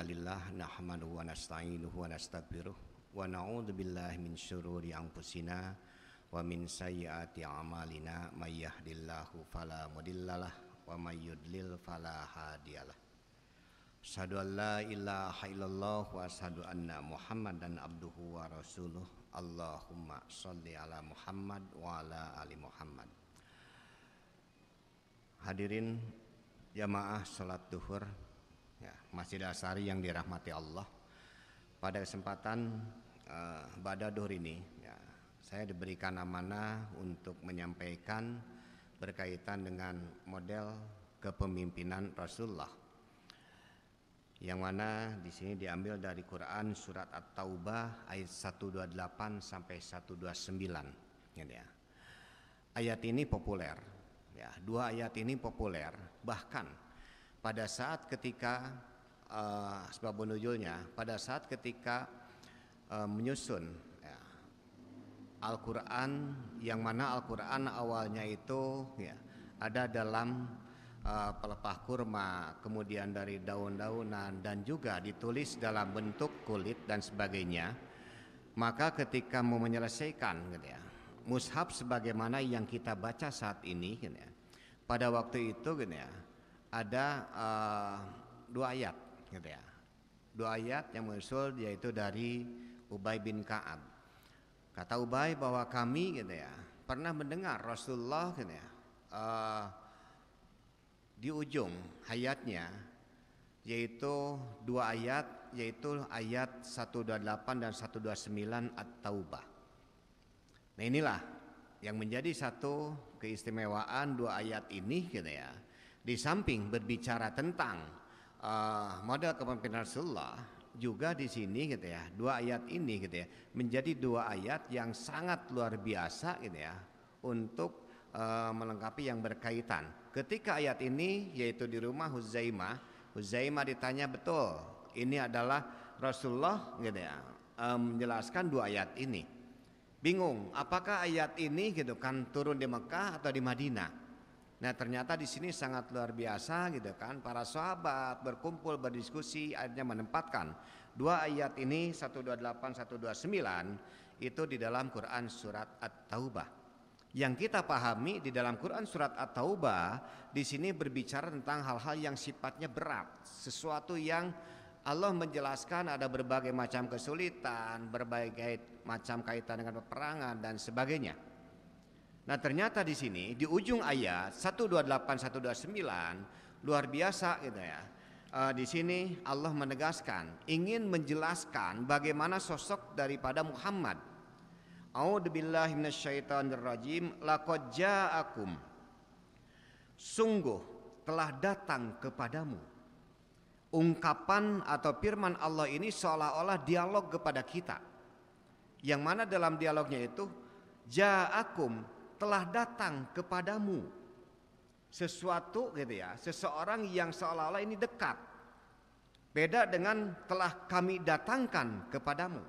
Innalillah nahmaduhu wa nasta'inuhu wa nastaghfiruh wa na'udzu billahi min syururi anfusina wa min sayyiati a'malina may yahdihillahu fala mudhillalah wa may yudlil fala hadiyalah. Asyhadu an la ilaha illallah wa asyhadu anna Muhammadan abduhu wa rasuluh. Allahumma shalli ala Muhammad wa ala ali Muhammad. Hadirin jamaah salat duhur ya, Masjid Asy'ari yang dirahmati Allah. Pada kesempatan pada duhur ini ya, saya diberikan amanah untuk menyampaikan berkaitan dengan model kepemimpinan Rasulullah, yang mana di sini diambil dari Quran surat At-Taubah ayat 128 sampai 129 gitu ya. Ayat ini populer ya, dua ayat ini populer, bahkan pada saat ketika sebab nuzulnya, pada saat ketika menyusun ya, Al-Quran, yang mana Al-Quran awalnya itu ya, ada dalam pelepah kurma, kemudian dari daun-daunan, dan juga ditulis dalam bentuk kulit dan sebagainya. Maka ketika mau menyelesaikan gitu ya, mushaf sebagaimana yang kita baca saat ini gitu ya, pada waktu itu gitu ya, ada dua ayat gitu ya, dua ayat yang muncul, yaitu dari Ubay bin Ka'ab. Kata Ubay bahwa kami gitu ya pernah mendengar Rasulullah gitu ya, di ujung hayatnya, yaitu dua ayat, yaitu ayat 128 dan 129 At-Taubah. Nah inilah yang menjadi satu keistimewaan dua ayat ini gitu ya. Di samping berbicara tentang model kepemimpinan Rasulullah, juga di sini gitu ya, dua ayat ini gitu ya menjadi dua ayat yang sangat luar biasa gitu ya untuk melengkapi yang berkaitan. Ketika ayat ini, yaitu di rumah Huzaimah ditanya, betul ini adalah Rasulullah gitu ya, menjelaskan dua ayat ini. Bingung apakah ayat ini gitu kan turun di Mekah atau di Madinah. Nah ternyata di sini sangat luar biasa gitu kan, para sahabat berkumpul berdiskusi, akhirnya menempatkan dua ayat ini 128 129 itu di dalam Quran surat At-Taubah. Yang kita pahami di dalam Quran surat At-Taubah di sini berbicara tentang hal-hal yang sifatnya berat, sesuatu yang Allah menjelaskan ada berbagai macam kesulitan, berbagai macam kaitan dengan peperangan dan sebagainya. Nah ternyata di sini di ujung ayat 128 129 luar biasa gitu ya. Di sini Allah menegaskan, ingin menjelaskan bagaimana sosok daripada Muhammad. A'udzubillahi minasyaitonirrajim. Laqad ja'akum, sungguh telah datang kepadamu. Ungkapan atau firman Allah ini seolah-olah dialog kepada kita, yang mana dalam dialognya itu ja'akum, telah datang kepadamu sesuatu gitu ya, seseorang yang seolah-olah ini dekat. Beda dengan telah kami datangkan kepadamu.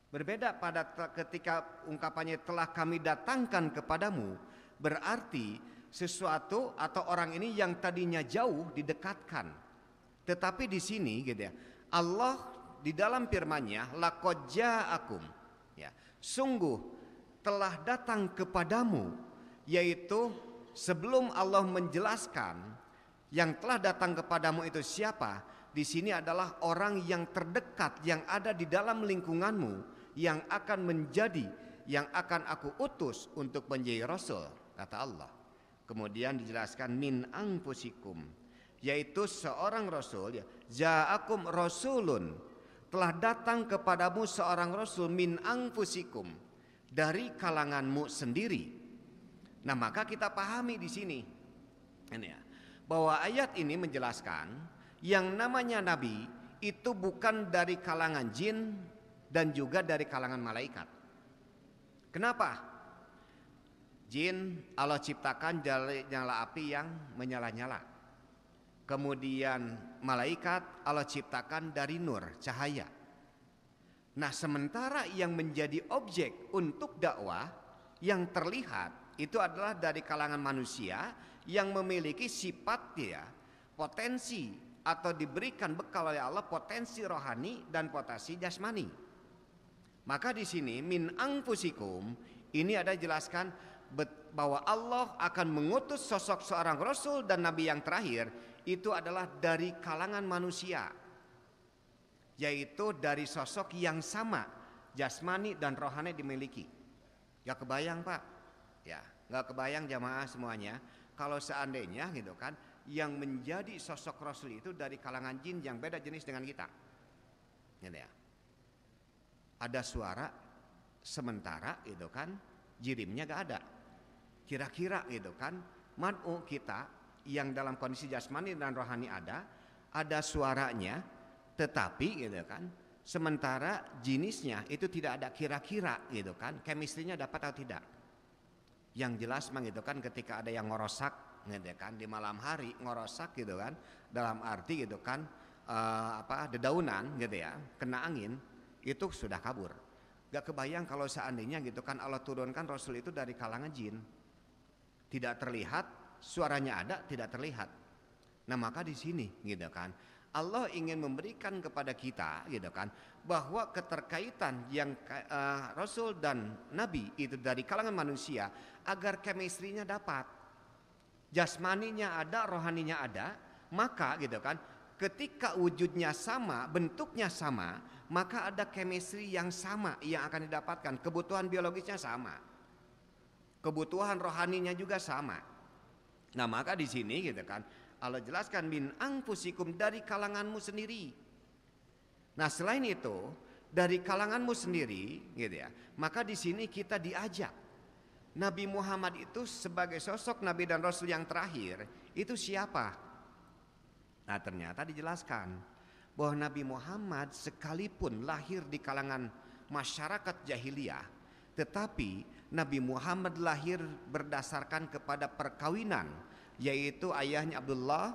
Berbeda pada ketika ungkapannya telah kami datangkan kepadamu, berarti sesuatu atau orang ini yang tadinya jauh didekatkan. Tetapi di sini gitu ya, Allah di dalam firman-Nya laqad ja'akum ya, sungguh telah datang kepadamu, yaitu sebelum Allah menjelaskan yang telah datang kepadamu itu siapa, di sini adalah orang yang terdekat yang ada di dalam lingkunganmu, yang akan menjadi, yang akan aku utus untuk menjadi rasul, kata Allah. Kemudian dijelaskan min anfusikum, yaitu seorang rasul ya, ja'akum rasulun, telah datang kepadamu seorang rasul min anfusikum, dari kalanganmu sendiri. Nah maka kita pahami di sini ini ya, bahwa ayat ini menjelaskan yang namanya nabi itu bukan dari kalangan jin dan juga dari kalangan malaikat. Kenapa? Jin Allah ciptakan dari nyala api yang menyala-nyala. Kemudian malaikat Allah ciptakan dari nur, cahaya. Nah sementara yang menjadi objek untuk dakwah yang terlihat itu adalah dari kalangan manusia yang memiliki sifat ya, potensi atau diberikan bekal oleh Allah potensi rohani dan potensi jasmani. Maka di sini min anfusikum ini ada jelaskan bahwa Allah akan mengutus sosok seorang rasul dan nabi yang terakhir itu adalah dari kalangan manusia, yaitu dari sosok yang sama jasmani dan rohani dimiliki. Gak kebayang Pak? Ya, gak kebayang jamaah semuanya kalau seandainya gitu kan yang menjadi sosok rasul itu dari kalangan jin yang beda jenis dengan kita. Gitu ya. Ada suara sementara gitu kan jirimnya gak ada. Kira-kira gitu kan mad'u kita yang dalam kondisi jasmani dan rohani ada suaranya, tetapi gitu kan sementara jenisnya itu tidak ada kira-kira gitu kan chemistry-nya dapat atau tidak. Yang jelas memang gitu kan ketika ada yang ngorosak gitu kan di malam hari ngorosak gitu kan dalam arti gitu kan dedaunan gitu ya kena angin itu sudah kabur. Gak kebayang kalau seandainya gitu kan Allah turunkan Rasul itu dari kalangan jin. Tidak terlihat, suaranya ada, tidak terlihat. Nah maka di sini gitu kan Allah ingin memberikan kepada kita gitu kan bahwa keterkaitan yang Rasul dan Nabi itu dari kalangan manusia agar chemistry-nya dapat, jasmaninya ada, rohaninya ada, maka gitu kan ketika wujudnya sama, bentuknya sama, maka ada chemistry yang sama yang akan didapatkan, kebutuhan biologisnya sama, kebutuhan rohaninya juga sama. Nah maka di sini gitu kan Allah jelaskan min anfusikum dari kalanganmu sendiri. Nah selain itu dari kalanganmu sendiri gitu ya, maka di sini kita diajak Nabi Muhammad itu sebagai sosok Nabi dan Rasul yang terakhir itu siapa? Nah ternyata dijelaskan bahwa Nabi Muhammad sekalipun lahir di kalangan masyarakat jahiliyah, tetapi Nabi Muhammad lahir berdasarkan kepada perkawinan, yaitu ayahnya Abdullah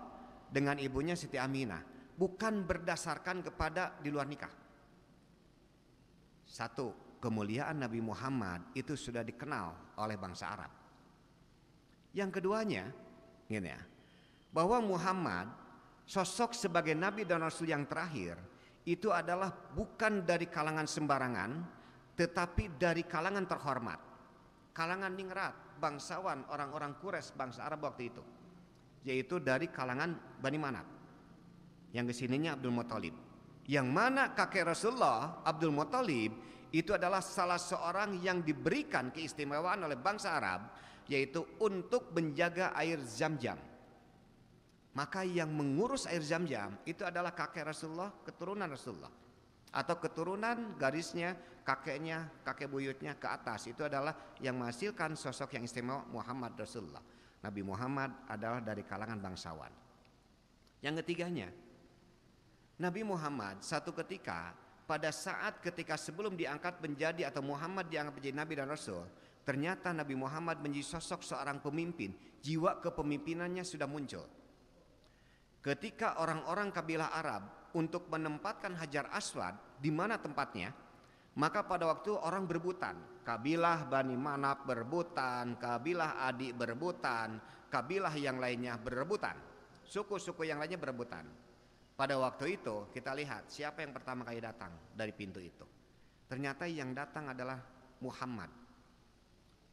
dengan ibunya Siti Aminah, bukan berdasarkan kepada di luar nikah. Satu, kemuliaan Nabi Muhammad itu sudah dikenal oleh bangsa Arab. Yang keduanya, gini ya, bahwa Muhammad sosok sebagai Nabi dan Rasul yang terakhir itu adalah bukan dari kalangan sembarangan, tetapi dari kalangan terhormat, kalangan ningrat, bangsawan orang-orang Quraisy bangsa Arab waktu itu, yaitu dari kalangan Bani Manaf. Yang kesininya Abdul Muthalib, yang mana kakek Rasulullah Abdul Muthalib itu adalah salah seorang yang diberikan keistimewaan oleh bangsa Arab, yaitu untuk menjaga air Zam-Zam. Maka yang mengurus air Zam-Zam itu adalah kakek Rasulullah, keturunan Rasulullah, atau keturunan garisnya kakeknya, kakek buyutnya ke atas, itu adalah yang menghasilkan sosok yang istimewa Muhammad Rasulullah. Nabi Muhammad adalah dari kalangan bangsawan. Yang ketiganya, Nabi Muhammad satu ketika pada saat ketika sebelum diangkat menjadi atau Muhammad diangkat menjadi Nabi dan Rasul, ternyata Nabi Muhammad menjadi sosok seorang pemimpin, jiwa kepemimpinannya sudah muncul. Ketika orang-orang kabilah Arab untuk menempatkan Hajar Aswad di mana tempatnya, maka pada waktu orang berebutan, kabilah Bani Manaf berebutan, kabilah Adi berebutan, kabilah yang lainnya berebutan, suku-suku yang lainnya berebutan. Pada waktu itu kita lihat siapa yang pertama kali datang dari pintu itu. Ternyata yang datang adalah Muhammad.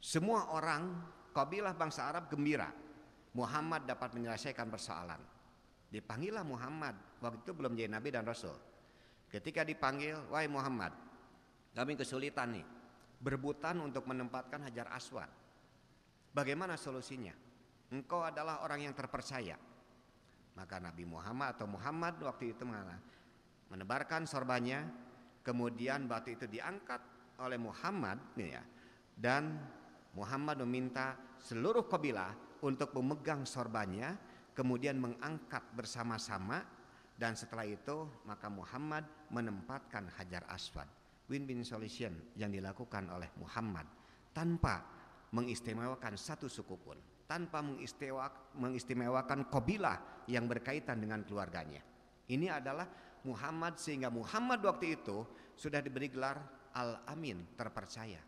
Semua orang kabilah bangsa Arab gembira Muhammad dapat menyelesaikan persoalan. Dipanggillah Muhammad, waktu itu belum jadi Nabi dan Rasul. Ketika dipanggil, wahai Muhammad, kami kesulitan nih, berebutan untuk menempatkan Hajar Aswad. Bagaimana solusinya? Engkau adalah orang yang terpercaya. Maka Nabi Muhammad atau Muhammad waktu itu menebarkan sorbannya, kemudian batu itu diangkat oleh Muhammad ya, dan Muhammad meminta seluruh kabilah untuk memegang sorbannya, kemudian mengangkat bersama-sama, dan setelah itu maka Muhammad menempatkan Hajar Aswad. Win-win solution yang dilakukan oleh Muhammad tanpa mengistimewakan satu suku pun, tanpa mengistimewakan kabilah yang berkaitan dengan keluarganya. Ini adalah Muhammad, sehingga Muhammad waktu itu sudah diberi gelar Al-Amin, terpercaya.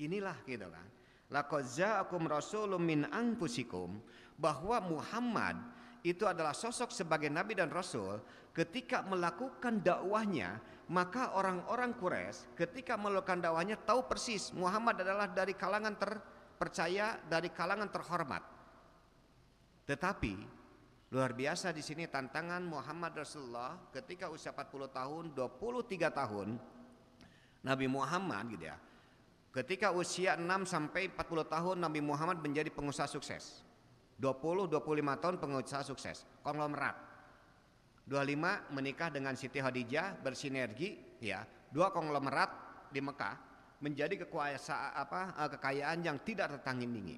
Inilah gitu kan. Laqad ja'akum rasulun min anfusikum, bahwa Muhammad itu adalah sosok sebagai nabi dan rasul, ketika melakukan dakwahnya, maka orang-orang Quraisy ketika melakukan dakwahnya tahu persis Muhammad adalah dari kalangan terpercaya, dari kalangan terhormat. Tetapi luar biasa di sini tantangan Muhammad Rasulullah ketika usia 40 tahun, 23 tahun Nabi Muhammad gitu ya. Ketika usia 6 sampai 40 tahun Nabi Muhammad menjadi pengusaha sukses. 20-25 tahun pengusaha sukses, konglomerat. 25 menikah dengan Siti Khadijah, bersinergi ya, dua konglomerat di Mekah menjadi kekayaan yang tidak tertandingi.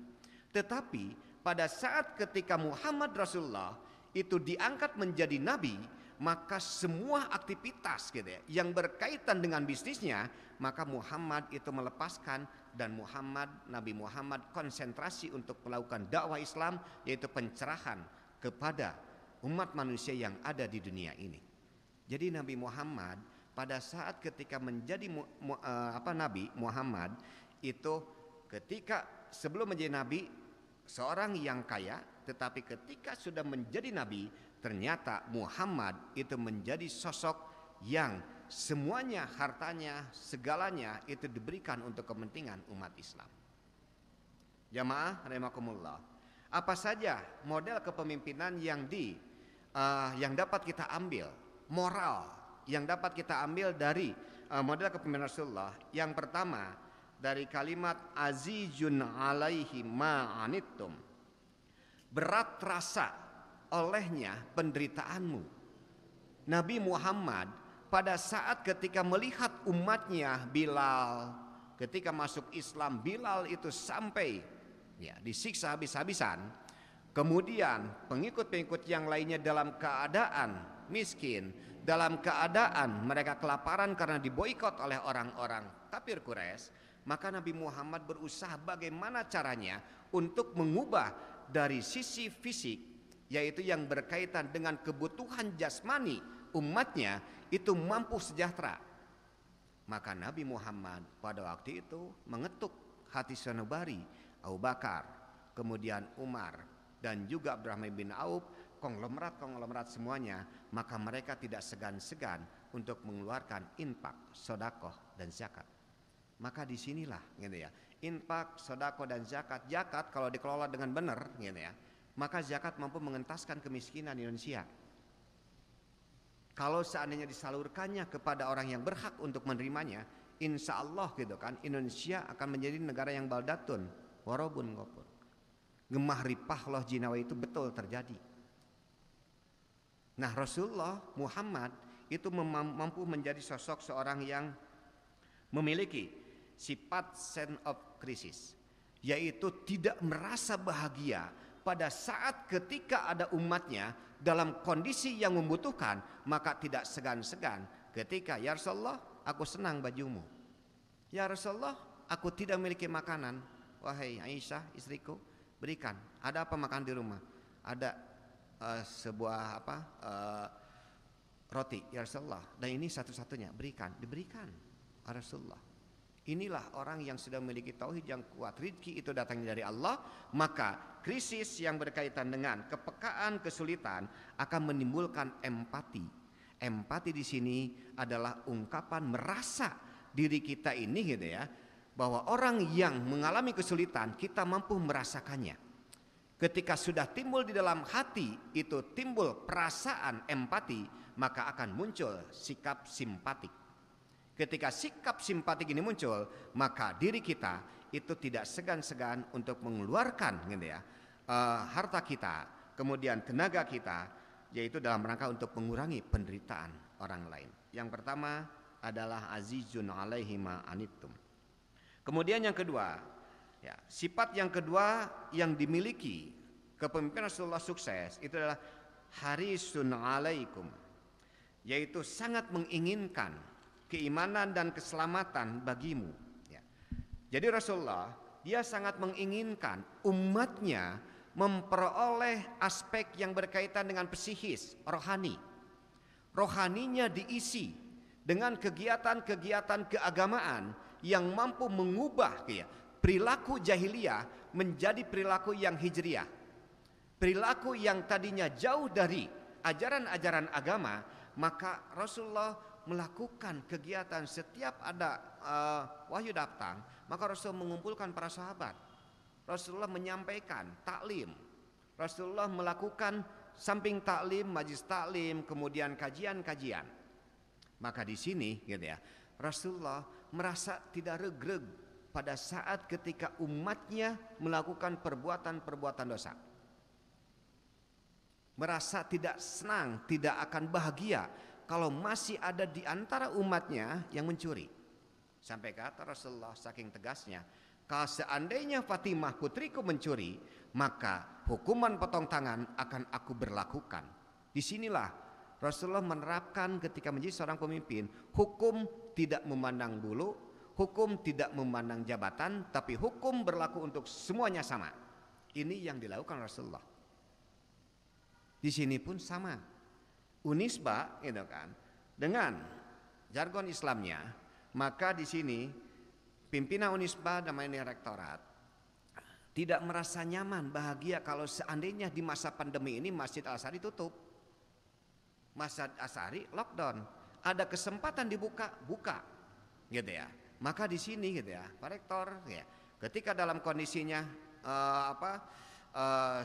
Tetapi pada saat ketika Muhammad Rasulullah itu diangkat menjadi nabi, maka semua aktivitas gitu ya, yang berkaitan dengan bisnisnya, maka Muhammad itu melepaskan, dan Nabi Muhammad konsentrasi untuk melakukan dakwah Islam, yaitu pencerahan kepada umat manusia yang ada di dunia ini. Jadi Nabi Muhammad pada saat ketika menjadi Nabi Muhammad itu, ketika sebelum menjadi nabi seorang yang kaya, tetapi ketika sudah menjadi nabi, ternyata Muhammad itu menjadi sosok yang semuanya, hartanya, segalanya itu diberikan untuk kepentingan umat Islam. Jamaah rahimakumullah, apa saja model kepemimpinan yang dapat kita ambil, moral yang dapat kita ambil dari model kepemimpinan Rasulullah? Yang pertama, dari kalimat azizun alaihi ma'anittum, berat rasa olehnya penderitaanmu. Nabi Muhammad pada saat ketika melihat umatnya, Bilal ketika masuk Islam, Bilal itu sampai ya disiksa habis-habisan. Kemudian pengikut-pengikut yang lainnya dalam keadaan miskin, dalam keadaan mereka kelaparan karena diboikot oleh orang-orang kafir Quraisy. Maka Nabi Muhammad berusaha bagaimana caranya untuk mengubah dari sisi fisik, yaitu yang berkaitan dengan kebutuhan jasmani umatnya itu mampu sejahtera. Maka Nabi Muhammad pada waktu itu mengetuk hati sanubari Abu Bakar, kemudian Umar, dan juga Abdurrahman bin Auf, konglomerat semuanya. Maka mereka tidak segan-segan untuk mengeluarkan infak, sedekah, dan zakat. Maka disinilah gitu ya, infak, sedekah, dan zakat. Zakat kalau dikelola dengan benar gitu ya, maka zakat mampu mengentaskan kemiskinan Indonesia. Kalau seandainya disalurkannya kepada orang yang berhak untuk menerimanya, insya Allah gitu kan, Indonesia akan menjadi negara yang baldatun warobun gopur. Gemah ripah loh jinawa itu betul terjadi. Nah, Rasulullah Muhammad itu mampu menjadi sosok seorang yang memiliki sifat sense of crisis, yaitu tidak merasa bahagia pada saat ketika ada umatnya dalam kondisi yang membutuhkan, maka tidak segan-segan ketika, ya Rasulullah, aku senang bajumu. Ya Rasulullah, aku tidak memiliki makanan. Wahai Aisyah istriku, berikan. Ada apa makan di rumah? Ada sebuah roti, ya Rasulullah. Dan ini satu-satunya, berikan. Diberikan, ya Rasulullah. Inilah orang yang sudah memiliki tauhid yang kuat. Rizki itu datangnya dari Allah. Maka krisis yang berkaitan dengan kepekaan, kesulitan akan menimbulkan empati. Empati di sini adalah ungkapan merasa diri kita ini gitu ya, bahwa orang yang mengalami kesulitan kita mampu merasakannya. Ketika sudah timbul di dalam hati itu timbul perasaan empati, maka akan muncul sikap simpatik. Ketika sikap simpatik ini muncul, maka diri kita itu tidak segan-segan untuk mengeluarkan gitu ya, harta kita, kemudian tenaga kita, yaitu dalam rangka untuk mengurangi penderitaan orang lain. Yang pertama adalah azizun alaihi ma anittum. Kemudian yang kedua, ya, sifat yang kedua yang dimiliki kepemimpinan Rasulullah sukses itu adalah harisun alaikum, yaitu sangat menginginkan keimanan dan keselamatan bagimu. Ya. Jadi Rasulullah dia sangat menginginkan umatnya memperoleh aspek yang berkaitan dengan psikis, rohani. Rohaninya diisi dengan kegiatan-kegiatan keagamaan yang mampu mengubah ya, perilaku jahiliyah menjadi perilaku yang hijriah. perilaku yang tadinya jauh dari ajaran-ajaran agama, maka Rasulullah melakukan kegiatan setiap ada wahyu datang, maka Rasul mengumpulkan para sahabat. Rasulullah menyampaikan taklim. Rasulullah melakukan samping taklim, majlis taklim, kemudian kajian-kajian. Maka di sini gitu ya, Rasulullah merasa tidak regreg pada saat ketika umatnya melakukan perbuatan-perbuatan dosa. Merasa tidak senang, tidak akan bahagia kalau masih ada di antara umatnya yang mencuri. Sampai kata Rasulullah saking tegasnya, kalau seandainya Fatimah putriku mencuri, maka hukuman potong tangan akan aku berlakukan. Disinilah Rasulullah menerapkan ketika menjadi seorang pemimpin, hukum tidak memandang bulu, hukum tidak memandang jabatan, tapi hukum berlaku untuk semuanya sama. Ini yang dilakukan Rasulullah. Di sini pun sama. Unisba gitu kan, dengan jargon Islamnya, maka di sini pimpinan Unisba namanya rektorat tidak merasa nyaman, bahagia kalau seandainya di masa pandemi ini Masjid Al-Azhar tutup. Masjid Al-Azhar lockdown. Ada kesempatan dibuka, buka. Gitu ya. Maka di sini gitu ya, Pak Rektor ya, ketika dalam kondisinya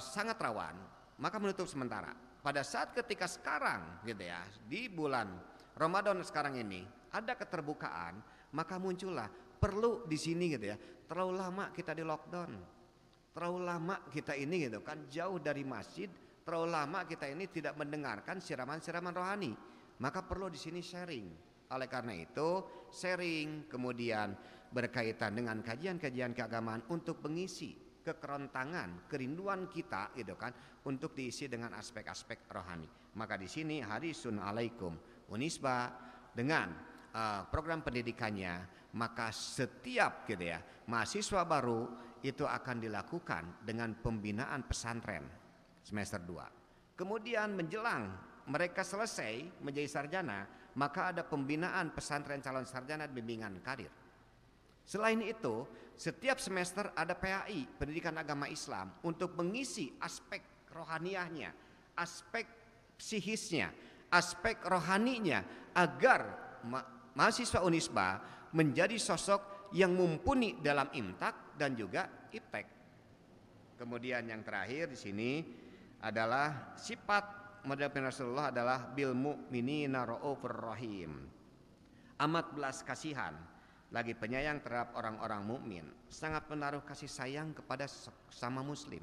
sangat rawan, maka menutup sementara. Pada saat ketika sekarang gitu ya, di bulan Ramadan sekarang ini ada keterbukaan, maka muncullah perlu di sini gitu ya. Terlalu lama kita di lockdown. Terlalu lama kita ini gitu kan jauh dari masjid, terlalu lama kita ini tidak mendengarkan siraman-siraman rohani. Maka perlu di sini sharing. Oleh karena itu, sharing kemudian berkaitan dengan kajian-kajian keagamaan untuk mengisi kekerontangan, kerinduan kita gitu kan untuk diisi dengan aspek-aspek rohani. Maka di sini harisun alaikum Unisba dengan program pendidikannya, maka setiap gitu ya mahasiswa baru itu akan dilakukan dengan pembinaan pesantren semester 2. Kemudian menjelang mereka selesai menjadi sarjana, maka ada pembinaan pesantren calon sarjana bimbingan karir. Selain itu, setiap semester ada PAI, Pendidikan Agama Islam, untuk mengisi aspek rohaniahnya, aspek psikisnya, aspek rohaninya, agar mahasiswa Unisba menjadi sosok yang mumpuni dalam imtak dan juga iptek. Kemudian yang terakhir di sini adalah sifat model Rasulullah adalah bil mu'minina raufur rahim. Amat belas kasihan, lagi penyayang terhadap orang-orang mukmin, sangat menaruh kasih sayang kepada sesama muslim.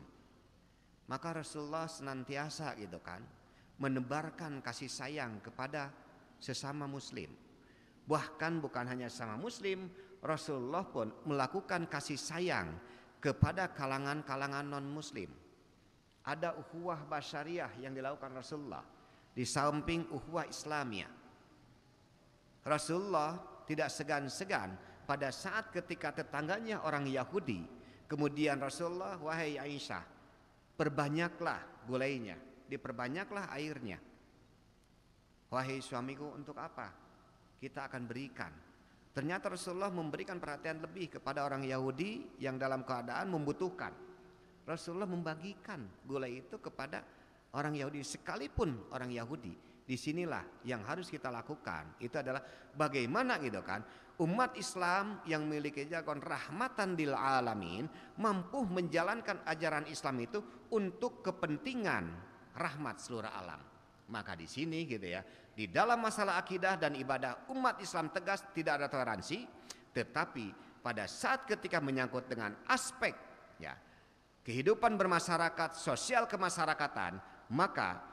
Maka Rasulullah senantiasa gitu kan menebarkan kasih sayang kepada sesama muslim. Bahkan bukan hanya sesama muslim, Rasulullah pun melakukan kasih sayang kepada kalangan-kalangan non muslim. Ada ukhuwah basyariah yang dilakukan Rasulullah di samping ukhuwah Islamiyah. Rasulullah tidak segan-segan pada saat ketika tetangganya orang Yahudi, kemudian Rasulullah, wahai Aisyah, perbanyaklah gulainya, diperbanyaklah airnya. Wahai suamiku, untuk apa? Kita akan berikan. Ternyata Rasulullah memberikan perhatian lebih kepada orang Yahudi yang dalam keadaan membutuhkan. Rasulullah membagikan gulai itu kepada orang Yahudi, sekalipun orang Yahudi. Disinilah yang harus kita lakukan. Itu adalah bagaimana gitu kan umat Islam yang memiliki jargon rahmatan lil alamin mampu menjalankan ajaran Islam itu untuk kepentingan rahmat seluruh alam. Maka di sini gitu ya, di dalam masalah akidah dan ibadah umat Islam tegas tidak ada toleransi, tetapi pada saat ketika menyangkut dengan aspek ya kehidupan bermasyarakat, sosial kemasyarakatan, maka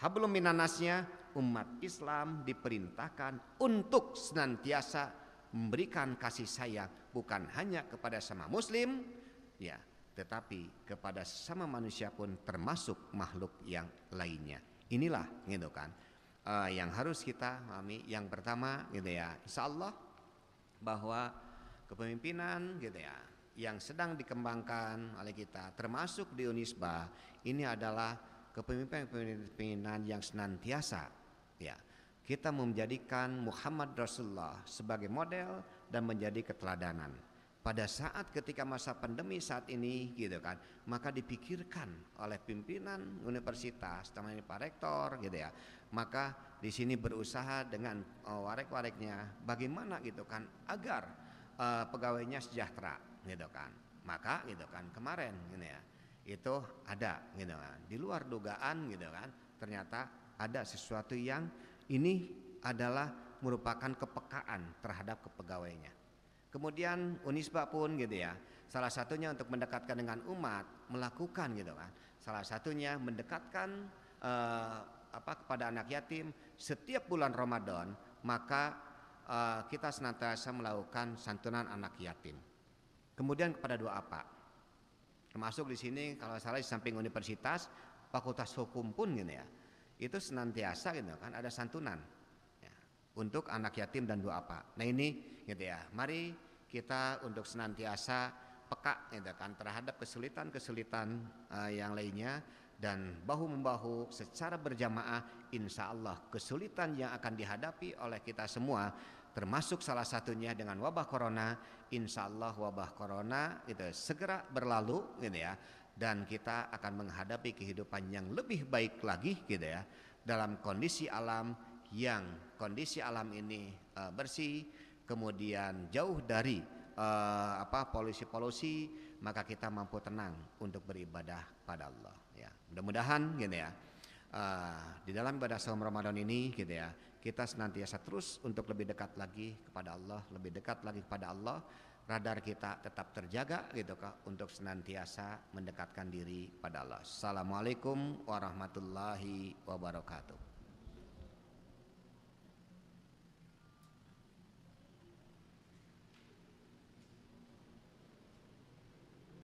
hablum minannasnya umat Islam diperintahkan untuk senantiasa memberikan kasih sayang bukan hanya kepada sama muslim ya, tetapi kepada sama manusia pun termasuk makhluk yang lainnya. Inilah gitu kan yang harus kita pahami. Yang pertama gitu ya, insyaallah bahwa kepemimpinan gitu ya yang sedang dikembangkan oleh kita termasuk di Unisba ini adalah kepemimpinan yang senantiasa ya kita menjadikan Muhammad Rasulullah sebagai model dan menjadi keteladanan. pada saat ketika masa pandemi saat ini gitu kan, maka dipikirkan oleh pimpinan universitas, teman Pak Rektor gitu ya, maka di sini berusaha dengan warek-wareknya bagaimana gitu kan agar pegawainya sejahtera gitu kan. Maka gitu kan kemarin gitu ya, itu ada gitu kan, di luar dugaan gitu kan, ternyata ada sesuatu yang ini adalah merupakan kepekaan terhadap kepegawainya. Kemudian Unisba pun gitu ya, salah satunya untuk mendekatkan dengan umat melakukan gitu kan, salah satunya mendekatkan kepada anak yatim setiap bulan Ramadan, maka kita senantiasa melakukan santunan anak yatim. Kemudian kepada dua apa? Termasuk di sini kalau salah di samping universitas, fakultas hukum pun gitu ya, itu senantiasa gitu kan ada santunan untuk anak yatim dan dua apa. Nah ini gitu ya, mari kita untuk senantiasa peka gitu kan terhadap kesulitan-kesulitan yang lainnya, dan bahu-membahu secara berjamaah, insya Allah kesulitan yang akan dihadapi oleh kita semua, termasuk salah satunya dengan wabah corona, insya Allah wabah corona itu segera berlalu gitu ya, dan kita akan menghadapi kehidupan yang lebih baik lagi gitu ya, dalam kondisi alam yang kondisi alam ini bersih, kemudian jauh dari polusi-polusi, maka kita mampu tenang untuk beribadah pada Allah ya. Mudah-mudahan gitu ya, di dalam ibadah saum Ramadan ini gitu ya, kita senantiasa terus untuk lebih dekat lagi kepada Allah, lebih dekat lagi kepada Allah, radar kita tetap terjaga gitu kah, untuk senantiasa mendekatkan diri pada Allah. Assalamualaikum warahmatullahi wabarakatuh.